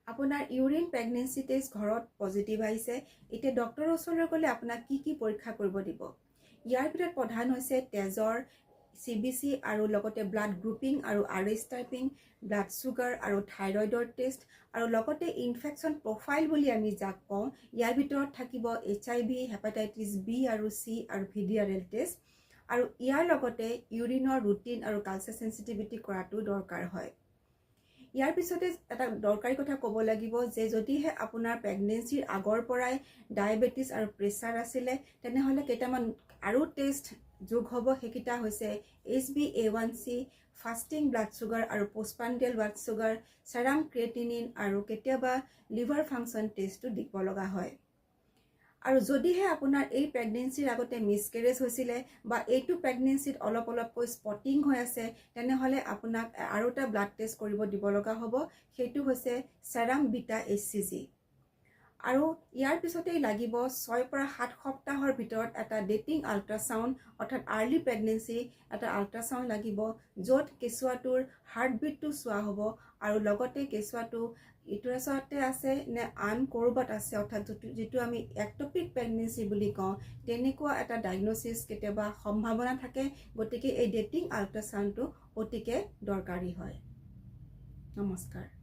আপোনাৰ urine pregnancy test ঘৰত positive আহিছে। এতিয়া ডক্টৰৰ ওচৰলৈ গ'লে আপোনাক কি পৰীক্ষা কৰিব দিব। ইয়াৰ ভিতৰত প্ৰধান হৈছে তেজৰ CBC আৰু লগতে ব্লাড গ্ৰুপিং আৰু RH টাইপিং, ব্লাড চুগাৰ আৰু থাইৰয়ডৰ টেষ্ট, আৰু লগতে ইনফেকশ্যন প্ৰফাইল বুলি আমি যাক কওঁ, ইয়াৰ ভিতৰত থাকিব HIV, হেপাটাইটিছ B আৰু C আৰু VDRL টেষ্ট, আৰু ইয়াৰ লগতে ইউৰিনৰ ৰুটিন আৰু কালচাৰ সেন্সিটিভিটি কৰাটো দৰকাৰ হয়। ইয়াৰ পিছতে এটা দৰকাৰী কথা ক'ব লাগিব যে যদিহে আপোনাৰ প্ৰেগনেন্সিৰ আগৰ পৰাই ডায়েবেটিছ আৰু প্ৰেছাৰ আছিলে, তেনেহ'লে কেইটামান আৰু টেষ্ট যোগ হ'ব। সেইকেইটা হৈছে HbA1c, ফাষ্টিং ব্লাড চুগাৰ আৰু পোষ্টপান্ডিয়েল ব্লাড চুগাৰ, চেৰাম ক্ৰিয়েটিনিন, আৰু কেতিয়াবা লিভাৰ ফাংচন টেষ্টটো দিব লগা হয়। আৰু যদিহে আপোনাৰ এই প্ৰেগনেন্সিৰ আগতে মিছকেৰেজ হৈছিলে বা এইটো প্ৰেগনেন্সিত অলপকৈ স্পটিং হৈ আছে, তেনেহ'লে আপোনাক আৰু এটা ব্লাড টেষ্ট কৰিব দিব লগা হ'ব। সেইটো হৈছে চেৰাম বিটা HCG। আৰু ইয়াৰ পিছতেই লাগিব 6 পৰা 7 সপ্তাহৰ ভিতৰত এটা ডেটিং আল্ট্ৰাচাউণ্ড, অৰ্থাৎ আৰ্লি প্ৰেগনেন্সি এটা আল্ট্ৰাচাউণ্ড লাগিব, য'ত কেঁচুৱাটোৰ হাৰ্টবিটটো চোৱা হ'ব আৰু লগতে কেঁচুৱাটো ইউটেৰাছতে আছে নে আন ক'ৰবাত আছে, অৰ্থাৎ যিটো আমি এক্টপিক প্ৰেগনেন্সি বুলি কওঁ, তেনেকুৱা এটা ডায়েগনচিছ কেতিয়াবা সম্ভাৱনা থাকে। গতিকে এই ডেটিং আল্ট্ৰাচাউণ্ডটো অতিকে দৰকাৰী হয়। নমস্কাৰ।